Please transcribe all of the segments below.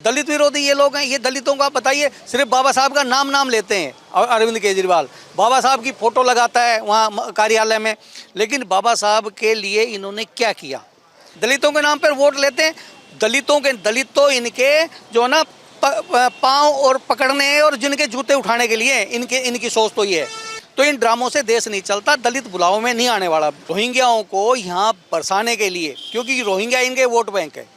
दलित विरोधी ये लोग हैं। ये दलितों का बताइए, सिर्फ बाबा साहब का नाम लेते हैं। और अरविंद केजरीवाल बाबा साहब की फोटो लगाता है वहाँ कार्यालय में, लेकिन बाबा साहब के लिए इन्होंने क्या किया? दलितों के नाम पर वोट लेते हैं। दलित तो इनके जो ना पाँव और पकड़ने हैं और जिनके जूते उठाने के लिए इनकी सोच तो ये है। तो इन ड्रामों से देश नहीं चलता, दलित बुलाव में नहीं आने वाला। रोहिंग्याओं को यहाँ बरसाने के लिए, क्योंकि रोहिंग्या इनके वोट बैंक है,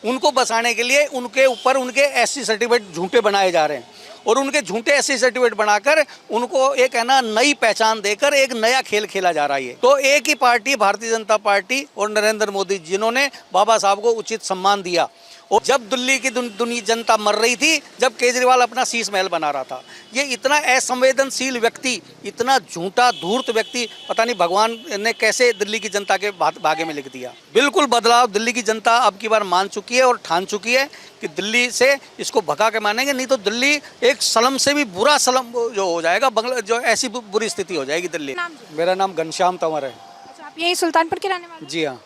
उनको बसाने के लिए उनके ऊपर उनके एससी सर्टिफिकेट झूठे बनाए जा रहे हैं और उनके झूठे एससी सर्टिफिकेट बनाकर उनको एक है ना नई पहचान देकर एक नया खेल खेला जा रहा है। तो एक ही पार्टी भारतीय जनता पार्टी और नरेंद्र मोदी जिन्होंने बाबा साहब को उचित सम्मान दिया। और जब दिल्ली की दुनिया जनता मर रही थी, जब केजरीवाल अपना शीश महल बना रहा था, ये इतना असंवेदनशील व्यक्ति, इतना झूठा धूर्त व्यक्ति, पता नहीं भगवान ने कैसे दिल्ली की जनता के भाग्य में लिख दिया। बिल्कुल बदलाव दिल्ली की जनता अब की बार मान चुकी है और ठान चुकी है कि दिल्ली से इसको भगा के मानेंगे, नहीं तो दिल्ली एक सलम से भी बुरा सलम जो हो जाएगा, जो ऐसी बुरी स्थिति हो जाएगी दिल्ली। मेरा नाम घनश्याम तंवर है। अच्छा, आप यही सुल्तानपुर के रहने वाले? जी हाँ।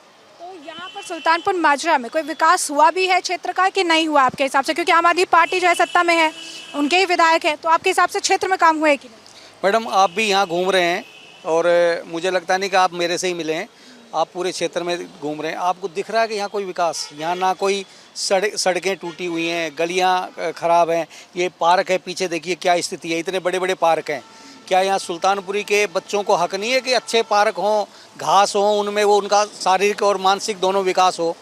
यहाँ पर सुल्तानपुर माजरा में कोई विकास हुआ भी है क्षेत्र का कि नहीं हुआ आपके हिसाब से? क्योंकि आम आदमी पार्टी जो है सत्ता में है, उनके ही विधायक है, तो आपके हिसाब से क्षेत्र में काम हुआ है कि नहीं? मैडम, आप भी यहाँ घूम रहे हैं और मुझे लगता नहीं कि आप मेरे से ही मिले हैं। आप पूरे क्षेत्र में घूम रहे हैं, आपको दिख रहा है कि यहाँ कोई विकास, यहाँ ना कोई सड़कें टूटी हुई हैं, गलियाँ खराब हैं। ये पार्क है, पीछे देखिए क्या स्थिति है, इतने बड़े बड़े पार्क हैं। क्या यहाँ सुल्तानपुरी के बच्चों को हक नहीं है कि अच्छे पार्क हों, घास हो, उनमें वो उनका शारीरिक और मानसिक दोनों विकास हो?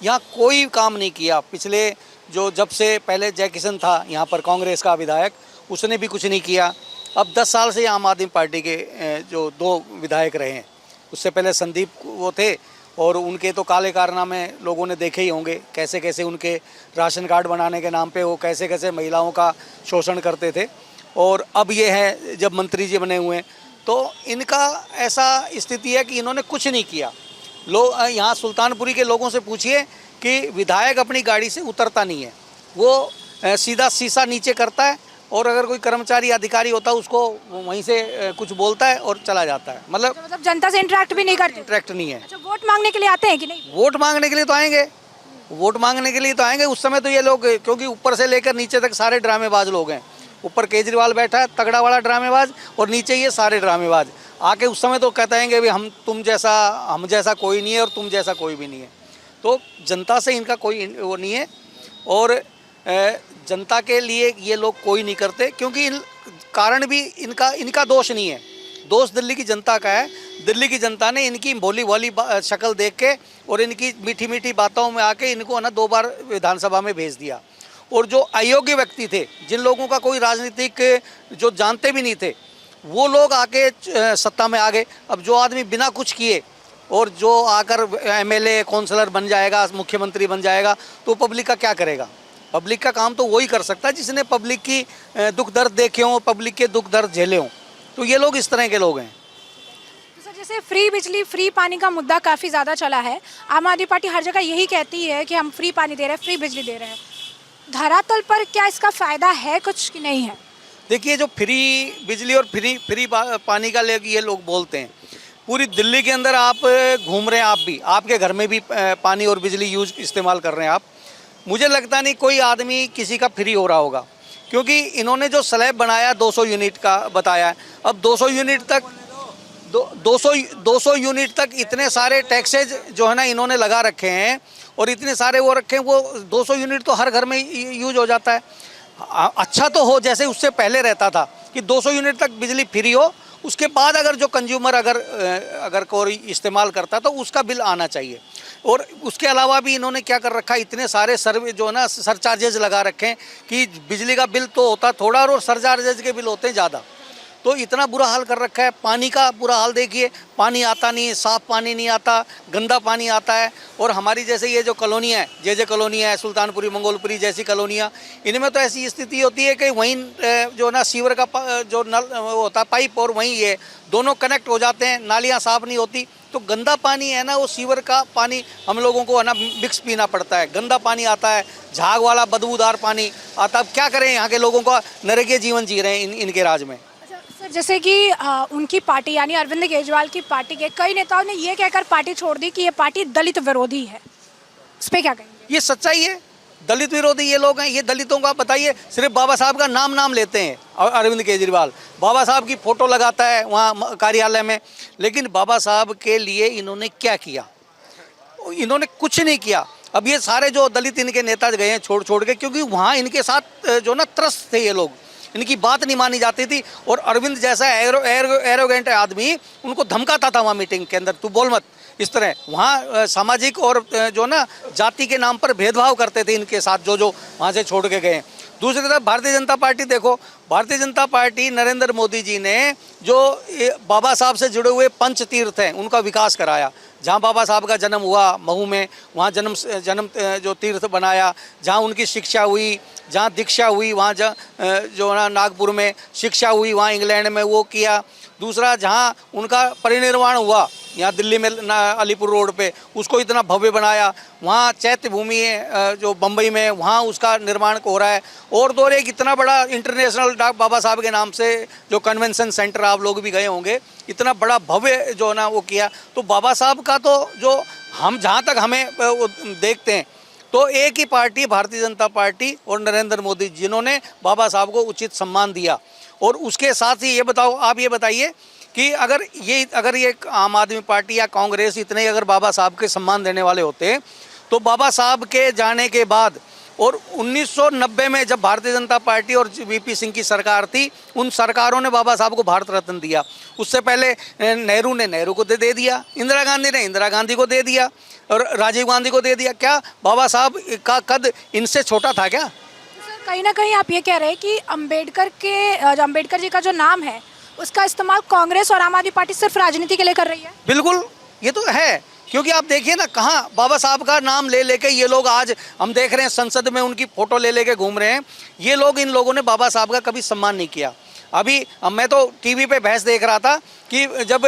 यहाँ कोई काम नहीं किया पिछले जब से पहले जय किशन था यहाँ पर कांग्रेस का विधायक, उसने भी कुछ नहीं किया। अब 10 साल से आम आदमी पार्टी के जो 2 विधायक रहे हैं, उससे पहले संदीप वो थे और उनके तो काले कारनामे लोगों ने देखे ही होंगे, कैसे कैसे उनके राशन कार्ड बनाने के नाम पे वो कैसे कैसे महिलाओं का शोषण करते थे। और अब ये है जब मंत्री जी बने हुए हैं, तो इनका ऐसा स्थिति है कि इन्होंने कुछ नहीं किया। लोग यहाँ सुल्तानपुरी के लोगों से पूछिए कि विधायक अपनी गाड़ी से उतरता नहीं है, वो सीधा शीशा नीचे करता है और अगर कोई कर्मचारी अधिकारी होता है उसको वहीं से कुछ बोलता है और चला जाता है। मतलब जनता से इंटरेक्ट भी नहीं करते? इंटरेक्ट नहीं है। अच्छा, वोट मांगने के लिए आते हैं कि नहीं? वोट मांगने के लिए तो आएंगे, वोट मांगने के लिए तो आएंगे। उस समय तो ये लोग, क्योंकि ऊपर से लेकर नीचे तक सारे ड्रामेबाज लोग हैं। ऊपर केजरीवाल बैठा है तगड़ा वाला ड्रामेबाज और नीचे ये सारे ड्रामेबाज आके उस समय तो कहते हैं कि हम जैसा कोई नहीं है और तुम जैसा कोई भी नहीं है। तो जनता से इनका कोई वो नहीं है और जनता के लिए ये लोग कोई नहीं करते, क्योंकि कारण भी इनका दोष नहीं है, दोष दिल्ली की जनता का है। दिल्ली की जनता ने इनकी भोली भोली शक्ल देख के और इनकी मीठी मीठी बातों में आके इनको ना 2 बार विधानसभा में भेज दिया। और जो अयोग्य व्यक्ति थे, जिन लोगों का कोई राजनीतिक जो जानते भी नहीं थे, वो लोग आके सत्ता में आ गए। अब जो आदमी बिना कुछ किए और जो आकर एमएलए काउंसलर बन जाएगा, मुख्यमंत्री बन जाएगा, तो पब्लिक का क्या करेगा? पब्लिक का काम तो वही कर सकता है जिसने पब्लिक की दुख दर्द देखे हों, पब्लिक के दुख दर्द झेले हों। तो ये लोग इस तरह के लोग हैं। तो सर, जैसे फ्री बिजली, फ्री पानी का मुद्दा काफ़ी ज़्यादा चला है, आम आदमी पार्टी हर जगह यही कहती है कि हम फ्री पानी दे रहे हैं, फ्री बिजली दे रहे हैं। धरातल पर क्या इसका फ़ायदा है कुछ कि नहीं है? देखिए, जो फ्री बिजली और फ्री पानी का ये लोग बोलते हैं, पूरी दिल्ली के अंदर आप घूम रहे हैं, आप भी, आपके घर में भी पानी और बिजली इस्तेमाल कर रहे हैं आप। मुझे लगता नहीं कोई आदमी किसी का फ्री हो रहा होगा, क्योंकि इन्होंने जो स्लैब बनाया 200 यूनिट का बताया है। अब 200 यूनिट तक 200 यूनिट तक इतने सारे टैक्सेज जो है ना इन्होंने लगा रखे हैं और इतने सारे वो रखे हैं, वो 200 यूनिट तो हर घर में यूज हो जाता है। अच्छा तो हो जैसे उससे पहले रहता था कि 200 यूनिट तक बिजली फ्री हो, उसके बाद अगर जो कंज्यूमर अगर कोई इस्तेमाल करता तो उसका बिल आना चाहिए। और उसके अलावा भी इन्होंने क्या कर रखा है, इतने सारे जो है ना सरचार्जेज लगा रखे हैं कि बिजली का बिल तो होता थोड़ा और सरचार्जेज के बिल होते हैं ज़्यादा। तो इतना बुरा हाल कर रखा है। पानी का बुरा हाल देखिए, पानी आता नहीं, साफ़ पानी नहीं आता, गंदा पानी आता है। और हमारी जैसे ये जो कॉलोनियाँ है, जे कॉलोनियाँ है, सुल्तानपुरी, मंगोलपुरी जैसी कॉलोनियाँ, इनमें तो ऐसी स्थिति होती है कि वहीं जो ना सीवर का जो नल वो होता है पाइप, और वहीं ये दोनों कनेक्ट हो जाते हैं, नालियाँ साफ़ नहीं होती। तो गंदा पानी है ना, वो सीवर का पानी हम लोगों को है ना मिक्स पीना पड़ता है। गंदा पानी आता है, झाग वाला बदबूदार पानी आता है। अब क्या करें, यहाँ के लोगों का नरकीय जीवन जी रहे हैं इनके राज में। सर, जैसे कि उनकी पार्टी यानी अरविंद केजरीवाल की पार्टी के कई नेताओं ने ये कहकर पार्टी छोड़ दी कि ये पार्टी दलित विरोधी है, इस पर क्या कहेंगे? ये सच्चाई है। दलित विरोधी ये लोग हैं। ये दलितों को आप बताइए, सिर्फ बाबा साहब का नाम लेते हैं अरविंद केजरीवाल, बाबा साहब की फोटो लगाता है वहाँ कार्यालय में, लेकिन बाबा साहब के लिए इन्होंने क्या किया? इन्होंने कुछ नहीं किया। अब ये सारे जो दलित इनके नेता गए हैं छोड़ के, क्योंकि वहाँ इनके साथ जो ना त्रस्त थे ये लोग, इनकी बात नहीं मानी जाती थी। और अरविंद जैसा एरोगेंट आदमी उनको धमकाता था वहाँ मीटिंग के अंदर, तू बोल मत, इस तरह। वहाँ सामाजिक और जो ना जाति के नाम पर भेदभाव करते थे इनके साथ जो वहाँ से छोड़ के गए। दूसरी तरफ भारतीय जनता पार्टी देखो, भारतीय जनता पार्टी नरेंद्र मोदी जी ने जो बाबा साहब से जुड़े हुए पंच तीर्थ हैं उनका विकास कराया। जहाँ बाबा साहब का जन्म हुआ महू में, वहाँ जन्म जो तीर्थ बनाया, जहाँ उनकी शिक्षा हुई, जहाँ दीक्षा हुई, वहाँ जो ना नागपुर में शिक्षा हुई, वहाँ इंग्लैंड में वो किया। दूसरा, जहाँ उनका परिनिर्वाण हुआ यहाँ दिल्ली में अलीपुर रोड पे, उसको इतना भव्य बनाया। वहाँ चैत्य भूमि है जो बम्बई में, वहाँ उसका निर्माण हो रहा है। और दो एक इतना बड़ा इंटरनेशनल बाबा साहब के नाम से जो कन्वेंशन सेंटर, आप लोग भी गए होंगे, इतना बड़ा भव्य जो ना वो किया। तो बाबा साहब का तो जो हम जहाँ तक हमें देखते हैं तो एक ही पार्टी भारतीय जनता पार्टी और नरेंद्र मोदी जिन्होंने बाबा साहब को उचित सम्मान दिया। और उसके साथ ही ये बताओ, आप ये बताइए कि अगर ये आम आदमी पार्टी या कांग्रेस इतने अगर बाबा साहब के सम्मान देने वाले होते, तो बाबा साहब के जाने के बाद और 1990 में जब भारतीय जनता पार्टी और वीपी सिंह की सरकार थी, उन सरकारों ने बाबा साहब को भारत रत्न दिया। उससे पहले नेहरू ने नेहरू को दे दिया, इंदिरा गांधी ने इंदिरा गांधी को दे दिया और राजीव गांधी को दे दिया। क्या बाबा साहब का कद इनसे छोटा था क्या? सर, कहीं ना कहीं आप ये कह रहे हैं कि अम्बेडकर जी का जो नाम है उसका इस्तेमाल कांग्रेस और आम आदमी पार्टी सिर्फ राजनीति के लिए कर रही है। बिल्कुल, ये तो है। क्योंकि आप देखिए ना, कहाँ बाबा साहब का नाम ले लेके ये लोग, आज हम देख रहे हैं संसद में उनकी फोटो ले लेके घूम रहे हैं। ये लोग, इन लोगों ने बाबा साहब का कभी सम्मान नहीं किया। अभी मैं तो टीवी पे बहस देख रहा था कि जब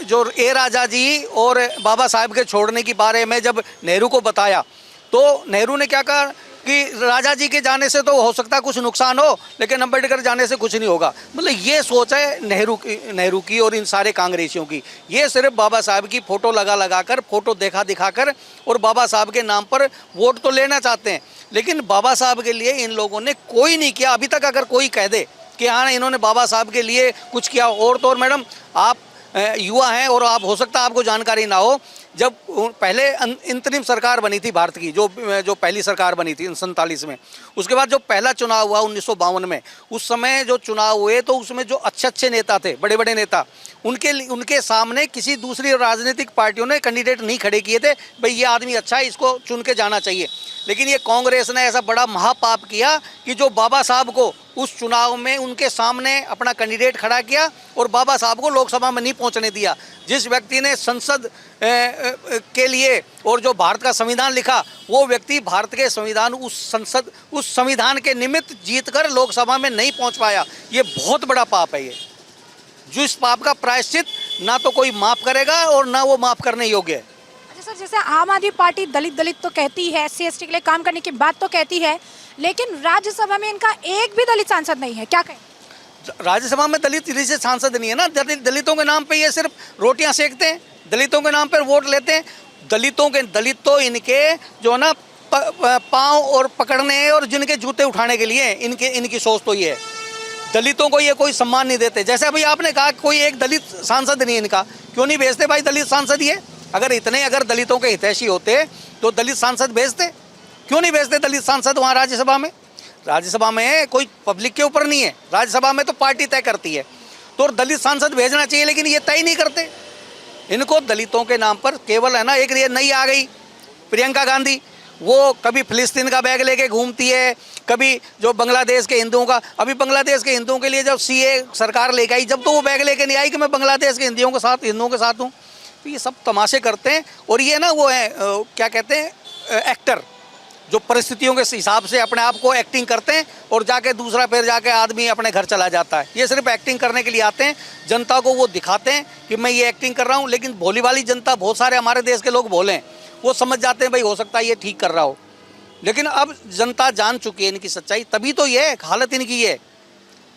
जो ए राजा जी और बाबा साहब के छोड़ने के बारे में जब नेहरू को बताया, तो नेहरू ने क्या कहा कि राजा जी के जाने से तो हो सकता है कुछ नुकसान हो, लेकिन अम्बेडकर जाने से कुछ नहीं होगा। मतलब ये सोच है नेहरू की और इन सारे कांग्रेसियों की। ये सिर्फ बाबा साहब की फोटो लगा कर, फोटो दिखा कर और बाबा साहब के नाम पर वोट तो लेना चाहते हैं, लेकिन बाबा साहब के लिए इन लोगों ने कोई नहीं किया अभी तक। अगर कोई कह दे कि हाँ इन्होंने बाबा साहब के लिए कुछ किया, और तो और मैडम आप युवा हैं और आप हो सकता है आपको जानकारी ना हो, जब पहले अंतरिम सरकार बनी थी भारत की, जो पहली सरकार बनी थी 47 में, उसके बाद जो पहला चुनाव हुआ 1952 में, उस समय जो चुनाव हुए तो उसमें जो अच्छे नेता थे, बड़े बड़े नेता, उनके सामने किसी दूसरी राजनीतिक पार्टियों ने कैंडिडेट नहीं खड़े किए थे, भाई ये आदमी अच्छा है, इसको चुन के जाना चाहिए। लेकिन ये कांग्रेस ने ऐसा बड़ा महापाप किया कि जो बाबा साहब को उस चुनाव में उनके सामने अपना कैंडिडेट खड़ा किया और बाबा साहब को लोकसभा में नहीं पहुंचने दिया। जिस व्यक्ति ने संसद के लिए और जो भारत का संविधान लिखा, वो व्यक्ति भारत के संविधान उस संविधान के निमित्त जीतकर लोकसभा में नहीं पहुंच पाया। ये बहुत बड़ा पाप है। ये जो इस पाप का प्रायश्चित ना तो कोई माफ करेगा और ना वो माफ करने योग्य है। अच्छा सर, जैसे आम आदमी पार्टी दलित तो कहती है, SC/ST के लिए काम करने की बात तो कहती है, लेकिन राज्यसभा में इनका एक भी दलित सांसद नहीं है, क्या कहें? राज्यसभा में दलित से सांसद नहीं है ना। दलितों के नाम पे ये सिर्फ रोटियां सेकते हैं, दलितों के नाम पर वोट लेते हैं। दलित तो इनके जो ना पाँव और पकड़ने और जिनके जूते उठाने के लिए इनकी सोच तो ये है। दलितों को ये कोई सम्मान नहीं देते। जैसे अभी आपने कहा कोई एक दलित सांसद नहीं इनका, क्यों नहीं भेजते भाई दलित सांसद? ये अगर दलितों के हितैषी होते तो दलित सांसद भेजते, क्यों नहीं भेजते दलित सांसद वहाँ राज्यसभा में? राज्यसभा में कोई पब्लिक के ऊपर नहीं है, राज्यसभा में तो पार्टी तय करती है। तो दलित सांसद भेजना चाहिए, लेकिन ये तय नहीं करते। इनको दलितों के नाम पर केवल है ना, एक ये नई आ गई प्रियंका गांधी, वो कभी फिलिस्तीन का बैग लेके घूमती है, कभी जो बांग्लादेश के हिंदुओं का। अभी बांग्लादेश के हिंदुओं के लिए जब CA सरकार लेके आई, जब तो वो बैग लेके नहीं आई कि मैं बांग्लादेश के हिंदुओं के साथ हूँ। तो ये सब तमाशे करते हैं। और ये ना वो है क्या कहते हैं, एक्टर, जो परिस्थितियों के हिसाब से अपने आप को एक्टिंग करते हैं और फिर जाके आदमी अपने घर चला जाता है। ये सिर्फ एक्टिंग करने के लिए आते हैं, जनता को वो दिखाते हैं कि मैं ये एक्टिंग कर रहा हूँ। लेकिन भोली वाली जनता, बहुत सारे हमारे देश के लोग भोले हैं, वो समझ जाते हैं भाई हो सकता है ये ठीक कर रहा हो। लेकिन अब जनता जान चुकी है इनकी सच्चाई, तभी तो ये हालत इनकी है।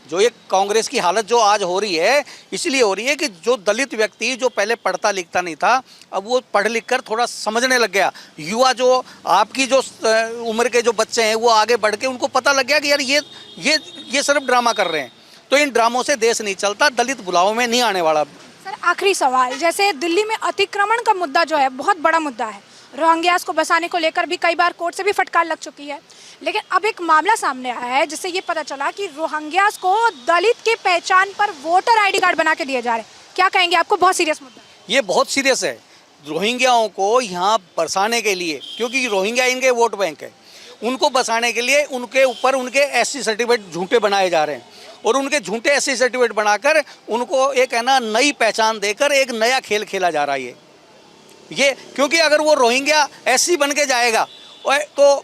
जो ये कांग्रेस की हालत जो आज हो रही है, इसलिए हो रही है कि जो दलित व्यक्ति जो पहले पढ़ता लिखता नहीं था, अब वो पढ़ लिख कर थोड़ा समझने लग गया। युवा जो आपकी जो उम्र के जो बच्चे हैं वो आगे बढ़ के उनको पता लग गया कि यार ये सिर्फ ड्रामा कर रहे हैं। तो इन ड्रामों से देश नहीं चलता, दलित बुलाव में नहीं आने वाला। सर आखिरी सवाल, जैसे दिल्ली में अतिक्रमण का मुद्दा जो है बहुत बड़ा मुद्दा है, रोहिंग्यास को बसाने को लेकर भी कई बार कोर्ट से भी फटकार लग चुकी है, लेकिन अब एक मामला सामने आया है जिससे ये पता चला कि रोहिंग्यास को दलित की पहचान पर वोटर आईडी कार्ड बना के दिए जा रहे हैं। क्या कहेंगे, आपको बहुत सीरियस मुद्दा है? ये बहुत सीरियस है। रोहिंग्याओं को यहाँ बसाने के लिए, क्योंकि रोहिंग्या इनके वोट बैंक है, उनको बसाने के लिए उनके ऊपर उनके एससी सर्टिफिकेट झूठे बनाए जा रहे हैं और उनके झूठे एससी सर्टिफिकेट बनाकर उनको एक है ना नई पहचान देकर एक नया खेल खेला जा रहा है। ये क्योंकि अगर वो रोहिंग्या एससी बन के जाएगा तो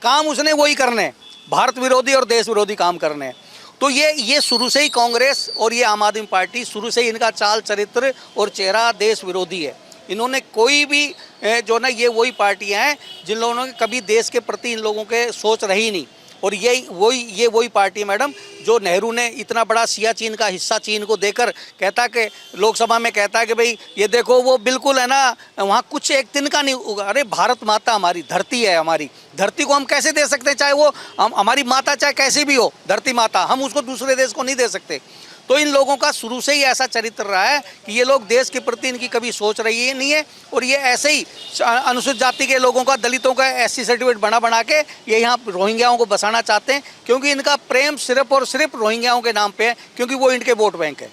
काम उसने वही करने हैं, भारत विरोधी और देश विरोधी काम करने हैं। तो ये शुरू से ही कांग्रेस और ये आम आदमी पार्टी शुरू से ही इनका चाल चरित्र और चेहरा देश विरोधी है। इन्होंने कोई भी जो ना ये वही पार्टियां हैं जिन लोगों ने कभी देश के प्रति इन लोगों के सोच रही नहीं। और ये वही पार्टी मैडम जो नेहरू ने इतना बड़ा सियाचिन का हिस्सा चीन को देकर कहता कि लोकसभा में कहता कि भाई ये देखो वो बिल्कुल है ना वहाँ कुछ एक दिन का नहीं होगा। अरे भारत माता हमारी धरती है, हमारी धरती को हम कैसे दे सकते हैं, चाहे वो हमारी माता चाहे कैसी भी हो धरती माता, हम उसको दूसरे देश को नहीं दे सकते। तो इन लोगों का शुरू से ही ऐसा चरित्र रहा है कि ये लोग देश के प्रति इनकी कभी सोच रही है नहीं है और ये ऐसे ही अनुसूचित जाति के लोगों का, दलितों का एससी सर्टिफिकेट बना के ये यहाँ रोहिंग्याओं को बसाना चाहते हैं, क्योंकि इनका प्रेम सिर्फ और सिर्फ रोहिंग्याओं के नाम पे है, क्योंकि वो इनके वोट बैंक है।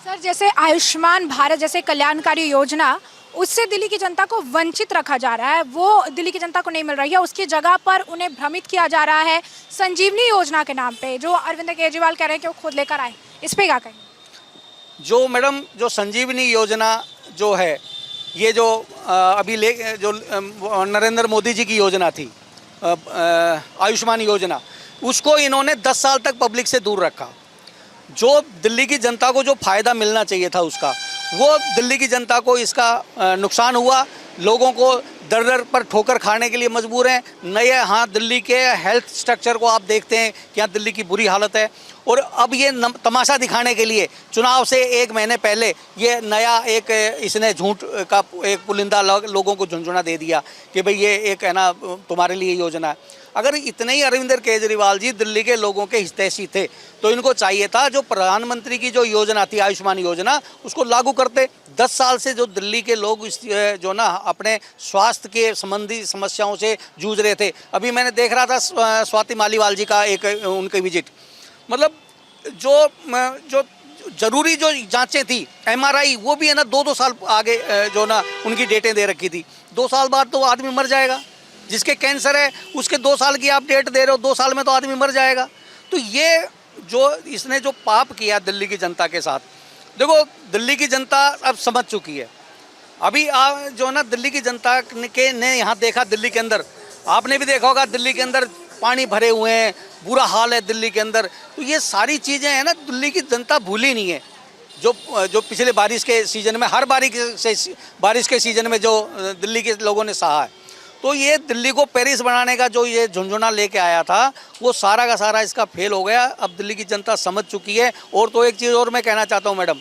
सर जैसे आयुष्मान भारत जैसे कल्याणकारी योजना, उससे दिल्ली की जनता को वंचित रखा जा रहा है, वो दिल्ली की जनता को नहीं मिल रही है, उसकी जगह पर उन्हें भ्रमित किया जा रहा है संजीवनी योजना के नाम पे, जो अरविंद केजरीवाल कह रहे हैं कि वो खुद लेकर आए। इस पे क्या कहेंगे? जो मैडम जो संजीवनी योजना जो है, ये जो अभी जो नरेंद्र मोदी जी की योजना थी आयुष्मान योजना, उसको इन्होंने 10 साल तक पब्लिक से दूर रखा। जो दिल्ली की जनता को जो फ़ायदा मिलना चाहिए था उसका, वो दिल्ली की जनता को इसका नुकसान हुआ। लोगों को दर दर पर ठोकर खाने के लिए मजबूर हैं। नए हाँ दिल्ली के हेल्थ स्ट्रक्चर को आप देखते हैं कि यहाँ दिल्ली की बुरी हालत है। और अब ये तमाशा दिखाने के लिए चुनाव से 1 महीने पहले ये नया एक इसने झूठ का एक पुलिंदा लोगों को झुंझुना दे दिया कि भाई ये एक है ना तुम्हारे लिए योजना है। अगर इतने ही अरविंद केजरीवाल जी दिल्ली के लोगों के हितैषी थे तो इनको चाहिए था जो प्रधानमंत्री की जो योजना थी आयुष्मान योजना, उसको लागू करते। 10 साल से जो दिल्ली के लोग जो ना अपने स्वास्थ्य के संबंधी समस्याओं से जूझ रहे थे। अभी मैंने देख रहा था स्वाति मालीवाल जी का एक उनकी विजिट, मतलब जो जरूरी जो जांचें थी MRI, वो भी है ना 2-2 साल आगे जो ना उनकी डेटें दे रखी थी। 2 साल बाद तो आदमी मर जाएगा। जिसके कैंसर है उसके 2 साल की आप डेट दे रहे हो, 2 साल में तो आदमी मर जाएगा। तो ये जो इसने जो पाप किया दिल्ली की जनता के साथ, देखो दिल्ली की जनता अब समझ चुकी है। अभी जो ना दिल्ली की जनता ने यहाँ देखा, दिल्ली के अंदर आपने भी देखा होगा, दिल्ली के अंदर पानी भरे हुए हैं, बुरा हाल है दिल्ली के अंदर। तो ये सारी चीज़ें हैं ना दिल्ली की जनता भूली नहीं है। जो पिछले बारिश के सीज़न में, हर बारिश के सीज़न में जो दिल्ली के लोगों ने सहा है। तो ये दिल्ली को पेरिस बनाने का जो ये झुंझुना लेके आया था, वो सारा का सारा इसका फेल हो गया। अब दिल्ली की जनता समझ चुकी है। और तो एक चीज़ और मैं कहना चाहता हूँ मैडम,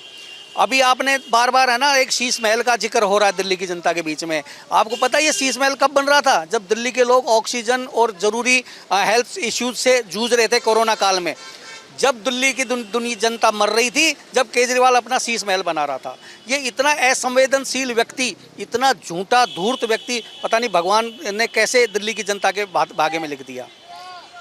अभी आपने बार बार है ना एक शीश महल का जिक्र हो रहा है दिल्ली की जनता के बीच में। आपको पता है ये शीश महल कब बन रहा था? जब दिल्ली के लोग ऑक्सीजन और ज़रूरी हेल्थ इश्यूज से जूझ रहे थे कोरोना काल में, जब दिल्ली की दुनिया जनता मर रही थी, जब केजरीवाल अपना शीश महल बना रहा था। ये इतना असंवेदनशील व्यक्ति, इतना झूठा धूर्त व्यक्ति, पता नहीं भगवान ने कैसे दिल्ली की जनता के भाग्य में लिख दिया।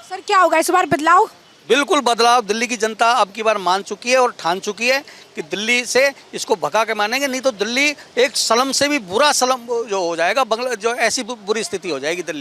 सर क्या होगा इस बार बदलाव? बिल्कुल बदलाव दिल्ली की जनता अब की बार मान चुकी है और ठान चुकी है कि दिल्ली से इसको भगा के मानेंगे, नहीं तो दिल्ली एक स्लम से भी बुरा स्लम जो हो जाएगा, जो ऐसी बुरी स्थिति हो जाएगी दिल्ली।